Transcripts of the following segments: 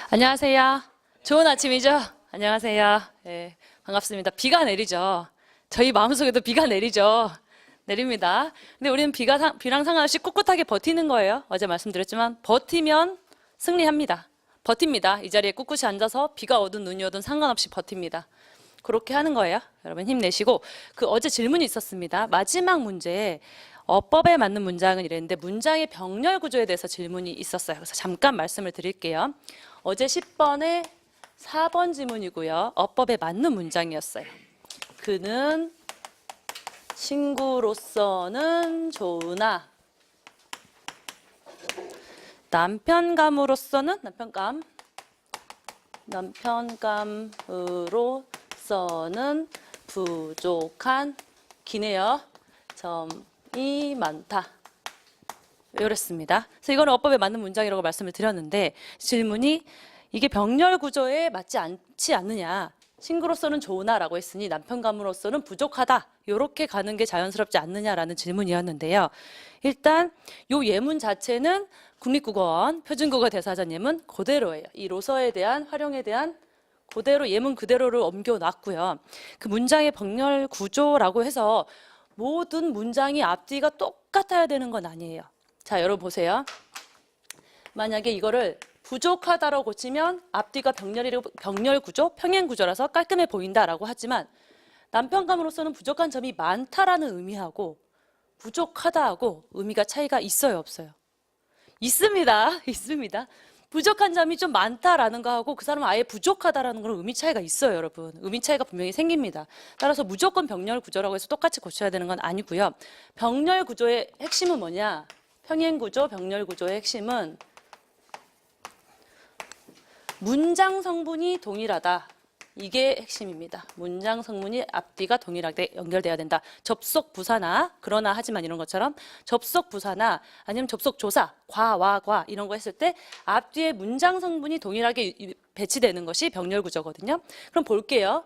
안녕하세요. 좋은 아침이죠? 안녕하세요. 네, 반갑습니다. 비가 내리죠. 저희 마음속에도 비가 내리죠. 내립니다. 근데 우리는 비랑 상관없이 꿋꿋하게 버티는 거예요. 어제 말씀드렸지만 버티면 승리합니다. 버팁니다. 이 자리에 꿋꿋이 앉아서 비가 오든 눈이 오든 상관없이 버팁니다. 그렇게 하는 거예요. 여러분 힘내시고 어제 질문이 있었습니다. 마지막 문제에 어법에 맞는 문장은 이랬는데 문장의 병렬 구조에 대해서 질문이 있었어요. 그래서 잠깐 말씀을 드릴게요. 어제 10번에 4번 지문이고요. 어법에 맞는 문장이었어요. 그는 친구로서는 좋으나 남편감으로서는 부족한 기네요. 점이 많다. 이랬습니다. 그래서 이거는 어법에 맞는 문장이라고 말씀을 드렸는데 질문이 이게 병렬 구조에 맞지 않지 않느냐. 친구로서는 좋으나라고 했으니 남편감으로서는 부족하다. 이렇게 가는 게 자연스럽지 않느냐라는 질문이었는데요. 일단 이 예문 자체는 국립국어원 표준국어 대사전 예문 그대로예요. 이 로서에 대한 활용에 대한 그대로 예문 그대로를 옮겨놨고요. 그 문장의 병렬 구조라고 해서 모든 문장이 앞뒤가 똑같아야 되는 건 아니에요. 자, 여러분 보세요. 만약에 이거를 부족하다로 고치면 앞뒤가 병렬 구조, 평행 구조라서 깔끔해 보인다라고 하지만 남편감으로서는 부족한 점이 많다라는 의미하고 부족하다하고 의미가 차이가 있어요, 없어요? 있습니다. 있습니다. 부족한 점이 좀 많다라는 거하고 그 사람은 아예 부족하다라는 건 의미 차이가 있어요, 여러분. 의미 차이가 분명히 생깁니다. 따라서 무조건 병렬 구조라고 해서 똑같이 고쳐야 되는 건 아니고요. 병렬 구조의 핵심은 뭐냐? 평행 구조, 병렬 구조의 핵심은 문장 성분이 동일하다. 이게 핵심입니다. 문장 성분이 앞뒤가 동일하게 연결돼야 된다. 접속 부사나 그러나 하지만 이런 것처럼 접속 부사나 아니면 접속 조사, 과 이런 거 했을 때 앞뒤에 문장 성분이 동일하게 배치되는 것이 병렬 구조거든요. 그럼 볼게요.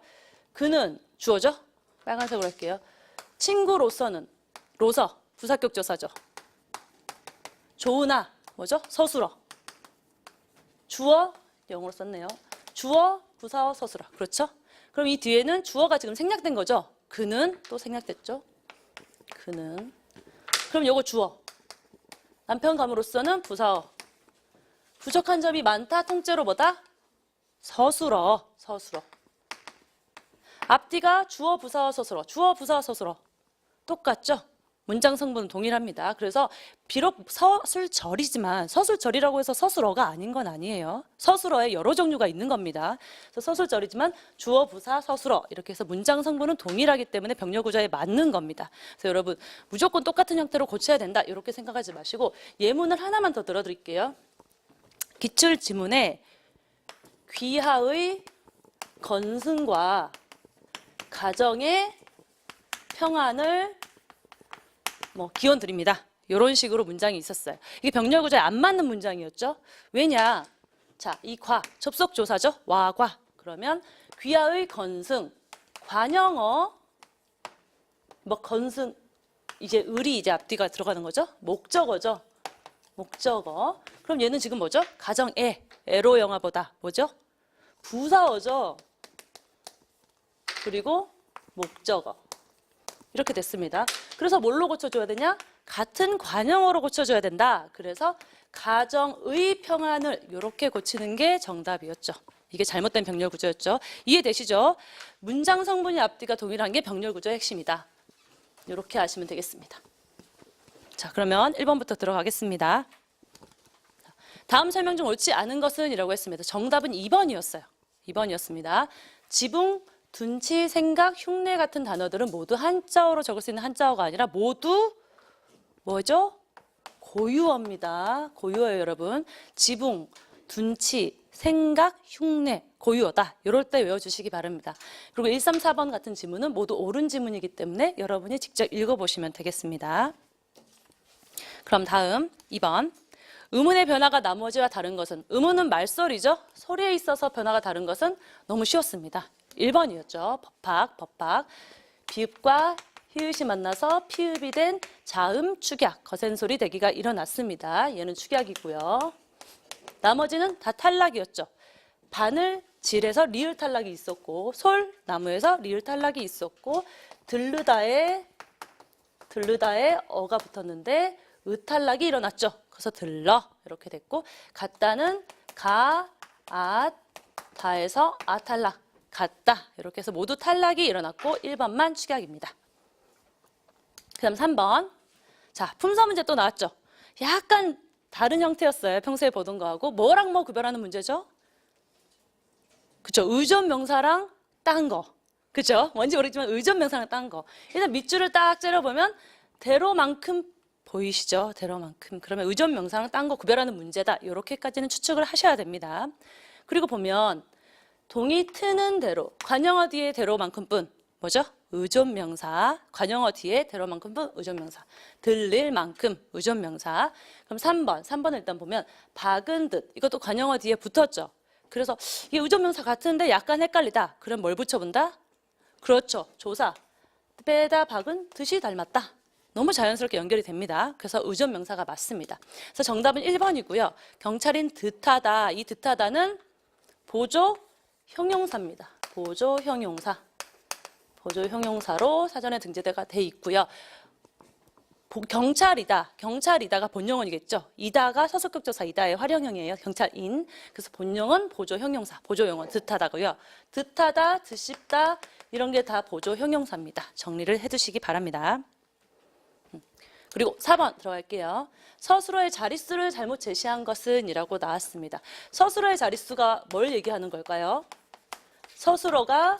그는 주어죠? 빨간색으로 할게요. 친구로서는 로서, 부사격 조사죠. 좋으나 뭐죠? 서술어. 주어 영어로 썼네요. 주어, 부사어, 서술어. 그렇죠? 그럼 이 뒤에는 주어가 지금 생략된 거죠? 그는 또 생략됐죠? 그는. 그럼 요거 주어. 남편감으로서는 부사어. 부족한 점이 많다. 통째로 뭐다? 서술어. 서술어. 앞뒤가 주어, 부사어, 서술어. 주어, 부사어, 서술어. 똑같죠? 문장 성분은 동일합니다. 그래서 비록 서술절이지만 서술절이라고 해서 서술어가 아닌 건 아니에요. 서술어에 여러 종류가 있는 겁니다. 그래서 서술절이지만 주어, 부사, 서술어 이렇게 해서 문장 성분은 동일하기 때문에 병렬 구조에 맞는 겁니다. 그래서 여러분 무조건 똑같은 형태로 고쳐야 된다 이렇게 생각하지 마시고 예문을 하나만 더 들어드릴게요. 기출 지문에 귀하의 건승과 가정의 평안을 기원 드립니다. 이런 식으로 문장이 있었어요. 이게 병렬 구조에 안 맞는 문장이었죠. 왜냐? 자, 이 과, 접속 조사죠. 와과. 그러면 귀하의 건승, 관형어, 건승, 이제 을이 이제 앞뒤가 들어가는 거죠. 목적어죠. 목적어. 그럼 얘는 지금 뭐죠? 가정애, 애로 영화보다 뭐죠? 부사어죠. 그리고 목적어. 이렇게 됐습니다. 그래서 뭘로 고쳐줘야 되냐? 같은 관형어로 고쳐줘야 된다. 그래서 가정의 평안을 이렇게 고치는 게 정답이었죠. 이게 잘못된 병렬 구조였죠. 이해되시죠? 문장 성분이 앞뒤가 동일한 게 병렬 구조의 핵심이다. 이렇게 아시면 되겠습니다. 자, 그러면 1번부터 들어가겠습니다. 다음 설명 중 옳지 않은 것은 이라고 했습니다. 정답은 2번이었어요. 2번이었습니다. 지붕, 둔치, 생각, 흉내 같은 단어들은 모두 한자어로 적을 수 있는 한자어가 아니라 모두 뭐죠? 고유어입니다. 고유어예요, 여러분. 지붕, 둔치, 생각, 흉내, 고유어다. 이럴 때 외워주시기 바랍니다. 그리고 1, 3, 4번 같은 지문은 모두 옳은 지문이기 때문에 여러분이 직접 읽어보시면 되겠습니다. 그럼 다음 2번. 의문의 변화가 나머지와 다른 것은? 의문은 말소리죠. 소리에 있어서 변화가 다른 것은 너무 쉬웠습니다. 1번이었죠. 법학. 비읍과 히읗이 만나서 피읍이 된 자음 축약, 거센 소리 대기가 일어났습니다. 얘는 축약이고요. 나머지는 다 탈락이었죠. 바늘질에서 리을 탈락이 있었고 솔나무에서 리을 탈락이 있었고 들르다에 어가 붙었는데 의 탈락이 일어났죠. 그래서 들러 이렇게 됐고 갔다는 가, 앗, 다에서 아 탈락, 갔다 이렇게 해서 모두 탈락이 일어났고 1번만 축약입니다. 그 다음 3번. 자, 품사 문제 또 나왔죠. 약간 다른 형태였어요. 평소에 보던 거하고. 뭐랑 뭐 구별하는 문제죠? 그쵸. 의존 명사랑 딴 거. 그쵸. 뭔지 모르겠지만 의존 명사랑 딴 거. 일단 밑줄을 딱 째려보면 대로만큼 보이시죠? 대로만큼. 그러면 의존 명사랑 딴 거 구별하는 문제다. 이렇게까지는 추측을 하셔야 됩니다. 그리고 보면 동이 트는 대로, 관용어 뒤에 대로만큼뿐. 뭐죠? 의존 명사. 관용어 뒤에 대로만큼뿐 의존 명사. 들릴 만큼 의존 명사. 그럼 3번을 일단 보면 박은 듯. 이것도 관용어 뒤에 붙었죠. 그래서 이게 의존 명사 같은데 약간 헷갈리다. 그럼 뭘 붙여본다? 그렇죠. 조사. 빼다 박은 듯이 닮았다. 너무 자연스럽게 연결이 됩니다. 그래서 의존 명사가 맞습니다. 그래서 정답은 1번이고요. 경찰인 듯하다. 이 듯하다는 보조 형용사입니다. 보조 형용사. 보조 형용사로 사전에 등재가 돼 있고요. 경찰이다가 본용어이겠죠. 이다가 서술격조사 이다의 활용형이에요. 경찰인. 그래서 본용은 보조 형용사, 보조 용어 듯하다고요. 듯하다, 듯싶다 이런 게 다 보조 형용사입니다. 정리를 해두시기 바랍니다. 그리고 4번 들어갈게요. 서술어의 자릿수를 잘못 제시한 것은 이라고 나왔습니다. 서술어의 자릿수가 뭘 얘기하는 걸까요? 서술어가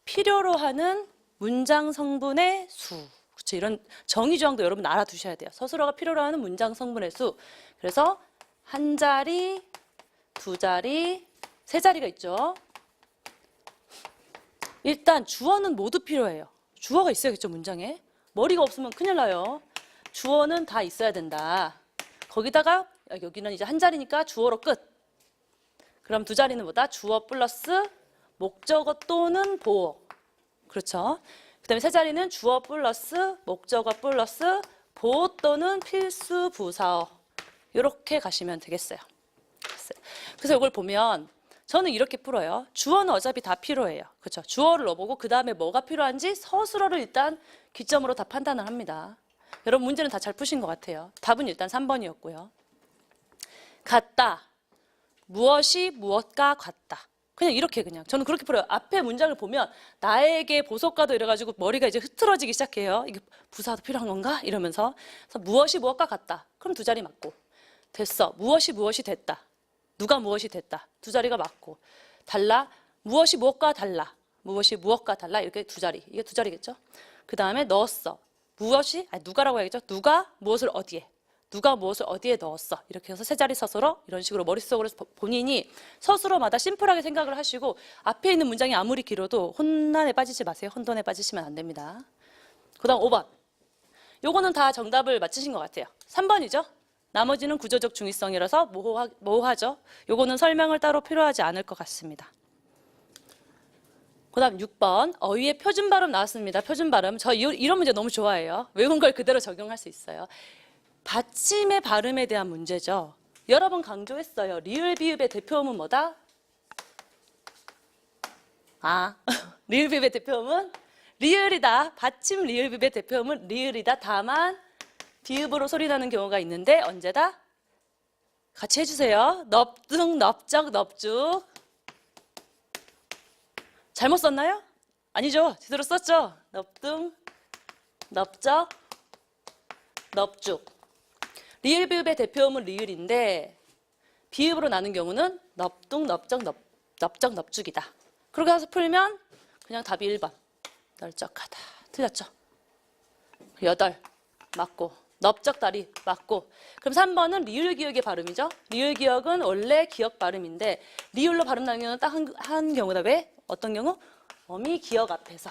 필요로 하는 문장 성분의 수. 그렇죠. 이런 정의 조항도 여러분 알아두셔야 돼요. 서술어가 필요로 하는 문장 성분의 수. 그래서 한 자리, 두 자리, 세 자리가 있죠. 일단 주어는 모두 필요해요. 주어가 있어야겠죠, 문장에. 머리가 없으면 큰일 나요. 주어는 다 있어야 된다. 거기다가 여기는 이제 한 자리니까 주어로 끝. 그럼 두 자리는 뭐다? 주어 플러스 목적어 또는 보어. 그렇죠. 그 다음에 세 자리는 주어 플러스 목적어 플러스 보어 또는 필수 부사어. 이렇게 가시면 되겠어요. 그래서 이걸 보면 저는 이렇게 풀어요. 주어는 어차피 다 필요해요. 그렇죠. 주어를 넣어보고 그 다음에 뭐가 필요한지 서술어를 일단 기점으로 다 판단을 합니다. 여러분 문제는 다 잘 푸신 것 같아요. 답은 일단 3번이었고요. 같다. 무엇이 무엇과 같다. 그냥 이렇게 저는 그렇게 풀어요. 앞에 문장을 보면 나에게 보석과도 이래가지고 머리가 이제 흐트러지기 시작해요. 이게 부사도 필요한 건가? 이러면서. 그래서 무엇이 무엇과 같다. 그럼 두 자리 맞고. 됐어. 무엇이 됐다. 누가 무엇이 됐다. 두 자리가 맞고. 달라. 무엇이 무엇과 달라. 무엇이 무엇과 달라. 이렇게 두 자리. 이게 두 자리겠죠? 그 다음에 넣었어. 누가라고 해야겠죠? 누가 무엇을 어디에. 누가 무엇을 어디에 넣었어. 이렇게 해서 세 자리 서술어 이런 식으로 머릿속으로 본인이 서술어마다 심플하게 생각을 하시고 앞에 있는 문장이 아무리 길어도 혼란에 빠지지 마세요. 혼돈에 빠지시면 안 됩니다. 그 다음 5번. 요거는 다 정답을 맞추신 것 같아요. 3번이죠. 나머지는 구조적 중의성이라서 모호하죠. 요거는 설명을 따로 필요하지 않을 것 같습니다. 그 다음 6번. 어휘의 표준 발음 나왔습니다. 표준 발음. 저 이런 문제 너무 좋아해요. 외운 걸 그대로 적용할 수 있어요. 받침의 발음에 대한 문제죠. 여러 번 강조했어요. 리을 비읍의 대표음은 뭐다? 리을 비읍의 대표음은 리을이다. 받침 리을 비읍의 대표음은 리을이다. 다만 비읍으로 소리나는 경우가 있는데 언제다? 같이 해주세요. 넙둥, 넙적, 넙죽. 잘못 썼나요? 아니죠. 제대로 썼죠. 넙둥, 넙적, 넙죽. 리을 비읍의 대표음은 리을인데 비읍으로 나는 경우는 넙둥, 넙적, 넙죽이다. 그렇게 해서 풀면 그냥 답이 1번. 널쩍하다. 틀렸죠? 8. 맞고. 넙적다리 맞고. 그럼 3번은 리을 기역의 발음이죠. 리을 기역은 원래 기역 발음인데 리을로 발음 나는 경우는 딱 한 경우다. 왜? 어떤 경우? 어미 기역 앞에서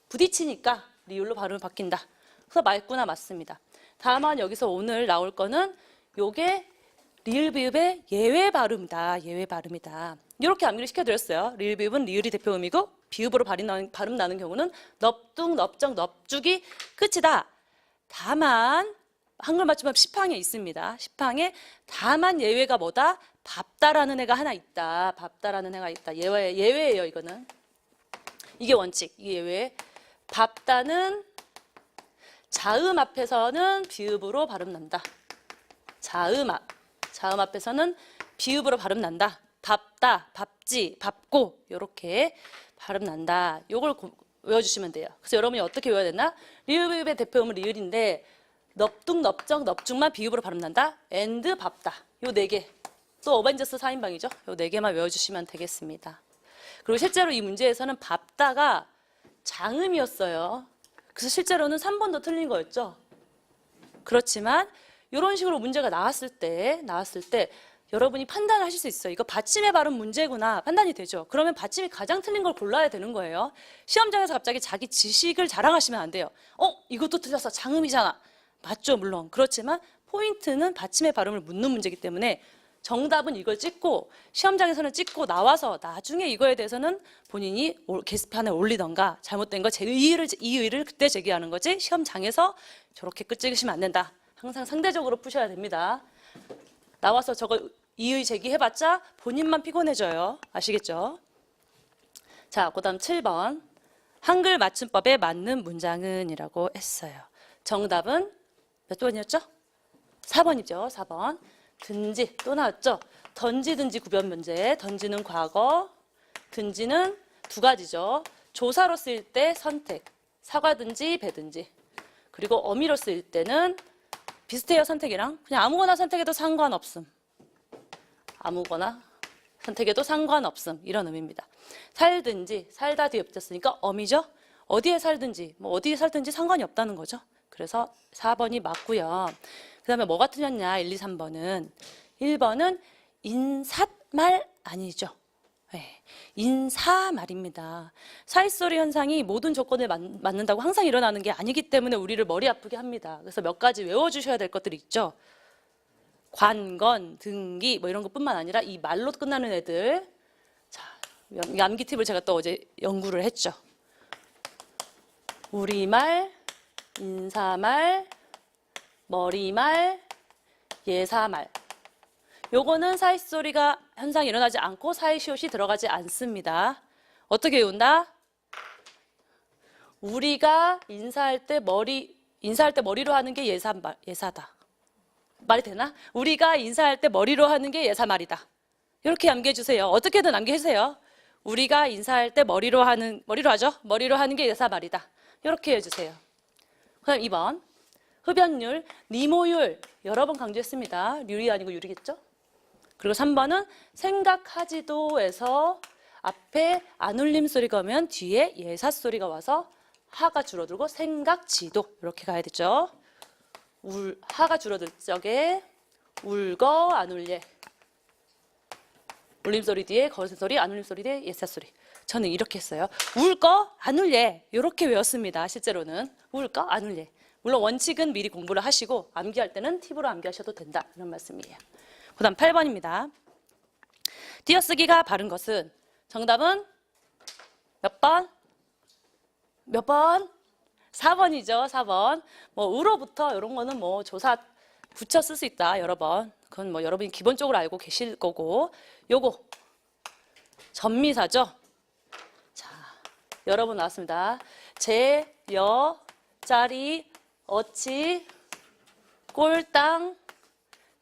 부딪히니까 리을로 발음이 바뀐다. 그래서 맞구나 맞습니다. 다만 여기서 오늘 나올 거는 요게 리을 비읍의 예외 발음이다. 예외 발음이다. 이렇게 암기를 시켜드렸어요. 리을 비읍은 리을이 대표음이고 비읍으로 발음 나는 경우는 넙둥, 넙적, 넙죽이 끝이다. 다만 한글 맞춤법 10항에 있습니다. 10항에 다만 예외가 뭐다? 밥다라는 애가 하나 있다. 밥다라는 애가 있다. 예외예요, 이거는. 이게 원칙, 이게 예외. 밥다는 자음 앞에서는 비읍으로 발음 난다. 자음 앞에서는 비읍으로 발음 난다. 밥다, 밥지, 밥고 이렇게 발음 난다. 요걸 외워주시면 돼요. 그래서 여러분이 어떻게 외워야 되나? 리을비읍의 대표음은 리을인데 넙둥, 넙적, 넙중만 비읍으로 발음 난다. and 밥다. 요 네 개. 또 어벤져스 4인방이죠. 요 네 개만 외워주시면 되겠습니다. 그리고 실제로 이 문제에서는 밥다가 장음이었어요. 그래서 실제로는 3번도 틀린 거였죠. 그렇지만 이런 식으로 문제가 나왔을 때 여러분이 판단을 하실 수 있어요. 이거 받침의 발음 문제구나 판단이 되죠. 그러면 받침이 가장 틀린 걸 골라야 되는 거예요. 시험장에서 갑자기 자기 지식을 자랑하시면 안 돼요. 이것도 틀렸어. 장음이잖아. 맞죠, 물론. 그렇지만 포인트는 받침의 발음을 묻는 문제이기 때문에 정답은 이걸 찍고 시험장에서는 찍고 나와서 나중에 이거에 대해서는 본인이 게시판에 올리던가 잘못된 거 이의를 그때 제기하는 거지 시험장에서 저렇게 끝 찍으시면 안 된다. 항상 상대적으로 푸셔야 됩니다. 나와서 저거 이의 제기해봤자 본인만 피곤해져요. 아시겠죠? 자, 그 다음 7번. 한글 맞춤법에 맞는 문장은 이라고 했어요. 정답은 몇 번이었죠? 4번이죠. 4번. 든지 또 나왔죠. 던지든지 구변 문제. 던지는 과거, 든지는 두 가지죠. 조사로 쓰일 때 선택, 사과든지 배든지. 그리고 어미로 쓰일 때는 비슷해요. 선택이랑 그냥 아무거나 선택해도 상관없음. 아무거나 선택해도 상관없음 이런 의미입니다. 살든지 살다 뒤에 붙였으니까 어미죠. 어디에 살든지 어디에 살든지 상관이 없다는 거죠. 그래서 4번이 맞고요. 그 다음에 뭐가 틀렸냐 1, 2, 3번은 1번은 인삿말 아니죠. 네, 인사말입니다. 사이소리 현상이 모든 조건에 맞는다고 항상 일어나는 게 아니기 때문에 우리를 머리 아프게 합니다. 그래서 몇 가지 외워주셔야 될 것들이 있죠. 관건, 등기 이런 것뿐만 아니라 이 말로 끝나는 애들. 자, 암기 팁을 제가 또 어제 연구를 했죠. 우리말, 인사말, 머리말, 예사말. 요거는 사이소리가 현상이 일어나지 않고 사이시옷이 들어가지 않습니다. 어떻게 외운다? 우리가 인사할 때 머리로 하는 게 예사다. 말이 되나? 우리가 인사할 때 머리로 하는 게 예사말이다. 이렇게 암기해 주세요. 어떻게든 암기해 주세요. 우리가 인사할 때 머리로 하죠? 머리로 하는 게 예사말이다. 이렇게 해 주세요. 그다음 2번. 흡연율, 니모율 여러 번 강조했습니다. 률이 아니고 율이겠죠? 그리고 3번은 생각하지도에서 앞에 안울림 소리가 오면 뒤에 예사 소리가 와서 하가 줄어들고 생각지도 이렇게 가야 되죠. 하가 줄어들 적에 울거 안울예. 울림 소리 뒤에 거세 소리, 안울림 소리 뒤에 예사 소리. 저는 이렇게 했어요. 울거 안울예 이렇게 외웠습니다. 실제로는 울거 안울예. 물론 원칙은 미리 공부를 하시고 암기할 때는 팁으로 암기하셔도 된다. 이런 말씀이에요. 그 다음 8번입니다. 띄어쓰기가 바른 것은 정답은 몇 번? 몇 번? 4번이죠. 4번. 으로부터 이런 거는 조사 붙여 쓸 수 있다. 여러 번. 그건 여러분이 기본적으로 알고 계실 거고. 요거 전미사죠. 자, 여러 번 나왔습니다. 제, 여, 짜리, 어치, 꼴땅,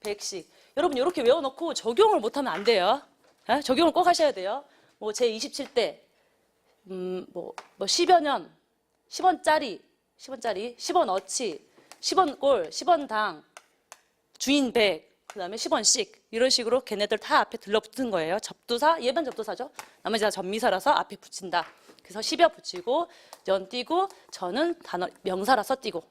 백식. 여러분 이렇게 외워놓고 적용을 못하면 안 돼요. 에? 적용을 꼭 하셔야 돼요. 제27대 10여 년, 10원짜리, 10원 어치, 10원 꼴, 10원 당, 주인 백, 그 다음에 10원씩 이런 식으로 걔네들 다 앞에 들러붙은 거예요. 접두사, 예반 접두사죠. 나머지 다 전미사라서 앞에 붙인다. 그래서 10여 붙이고 연 띄고 저는 단어 명사라서 띄고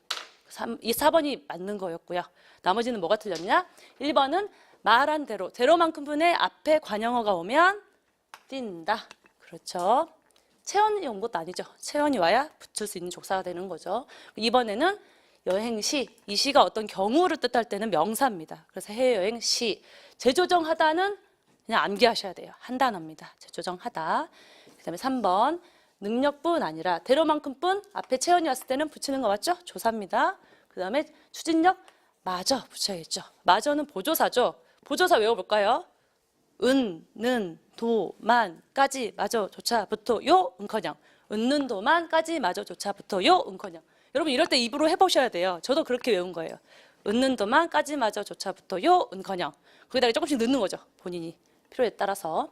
이 4번이 맞는 거였고요. 나머지는 뭐가 틀렸냐? 1번은 말한 대로, 대로만큼 분의 앞에 관형어가 오면 띈다. 그렇죠. 체언이 온 것도 아니죠. 체언이 와야 붙일 수 있는 족사가 되는 거죠. 이번에는 여행시, 이 시가 어떤 경우를 뜻할 때는 명사입니다. 그래서 해외여행 시. 재조정하다는 그냥 암기하셔야 돼요. 한 단어입니다. 재조정하다. 그 다음에 3번. 능력뿐 아니라 대로만큼뿐 앞에 체언이 왔을 때는 붙이는 거 맞죠? 조사입니다. 그 다음에 추진력 마저 붙여야겠죠. 마저는 보조사죠. 보조사 외워볼까요? 은, 도, 만까지 마저조차부터요 은커녕 은는 도만까지 마저조차부터요 은커녕. 여러분 이럴 때 입으로 해보셔야 돼요. 저도 그렇게 외운 거예요. 은는 도만까지 마저조차부터요 은커녕. 거기다가 조금씩 넣는 거죠. 본인이 필요에 따라서.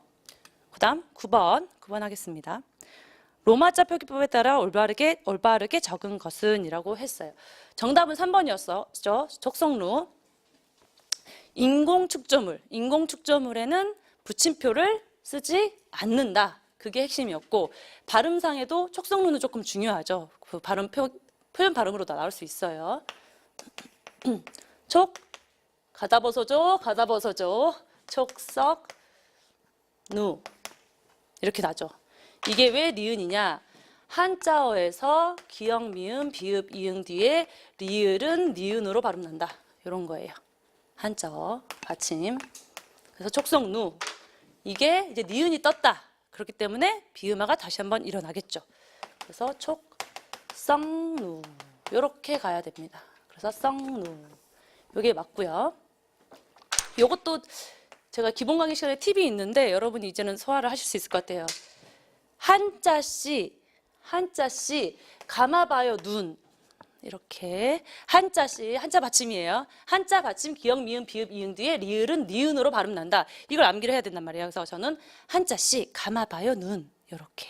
그 다음 9번 하겠습니다. 로마자 표기법에 따라 올바르게 적은 것은 이라고 했어요. 정답은 3번이었죠. 적성루. 인공축조물에는 붙임표를 쓰지 않는다. 그게 핵심이었고, 발음상에도 촉성루는 조금 중요하죠. 그 표현 발음으로 다 나올 수 있어요. 촉, 가다 벗어줘, 촉석, 누. 이렇게 나죠. 이게 왜 니은이냐? 한자어에서 기역, 미음, 비읍, 이응 뒤에 리을은 니은으로 발음난다. 이런 거예요. 한자어 받침. 그래서 촉성누. 이게 이제 니은이 떴다. 그렇기 때문에 비음화가 다시 한번 일어나겠죠. 그래서 촉성누. 이렇게 가야 됩니다. 그래서 성누. 이게 맞고요. 이것도 제가 기본 강의 시간에 팁이 있는데 여러분이 이제는 소화를 하실 수 있을 것 같아요. 한자씨 감아봐요 눈. 이렇게 한자씨, 한자 받침이에요. 한자 받침 기역, 미음, 비읍, 이응 뒤에 리을은 니은으로 발음 난다. 이걸 암기를 해야 된단 말이에요. 그래서 저는 한자씨 감아봐요 눈. 이렇게.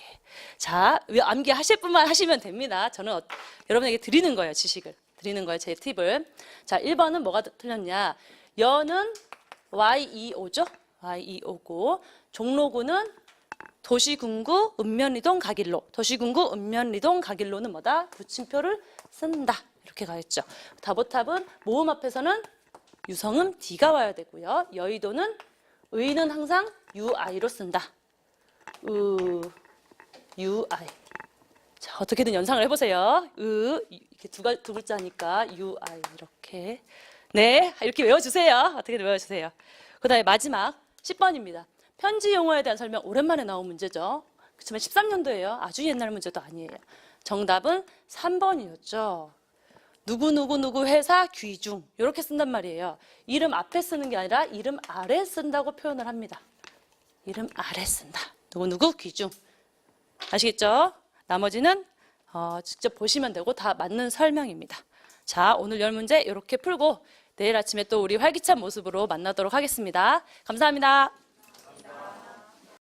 자, 암기하실 분만 하시면 됩니다. 저는 여러분에게 드리는 거예요. 지식을 드리는 거예요. 제 팁을. 자, 1번은 뭐가 틀렸냐? 여는 YEO죠. YEO고 종로구는 도시군구 읍면리동 가길로. 도시군구 읍면리동 가길로는 뭐다? 붙임표를 쓴다. 이렇게 가겠죠. 다보탑은 모음 앞에서는 유성음 D가 와야 되고요. 여의도는 의는 항상 UI로 쓴다. UI. 자, 어떻게든 연상을 해보세요. 이렇게 두 글자니까 UI 이렇게. 네, 이렇게 외워주세요. 어떻게든 외워주세요. 그 다음에 마지막 10번입니다. 편지 용어에 대한 설명 오랜만에 나온 문제죠. 그렇지만 13년도예요. 아주 옛날 문제도 아니에요. 정답은 3번이었죠. 누구 회사 귀중 이렇게 쓴단 말이에요. 이름 앞에 쓰는 게 아니라 이름 아래 쓴다고 표현을 합니다. 이름 아래 쓴다. 누구 귀중. 아시겠죠? 나머지는 직접 보시면 되고 다 맞는 설명입니다. 자, 오늘 10문제 이렇게 풀고 내일 아침에 또 우리 활기찬 모습으로 만나도록 하겠습니다. 감사합니다.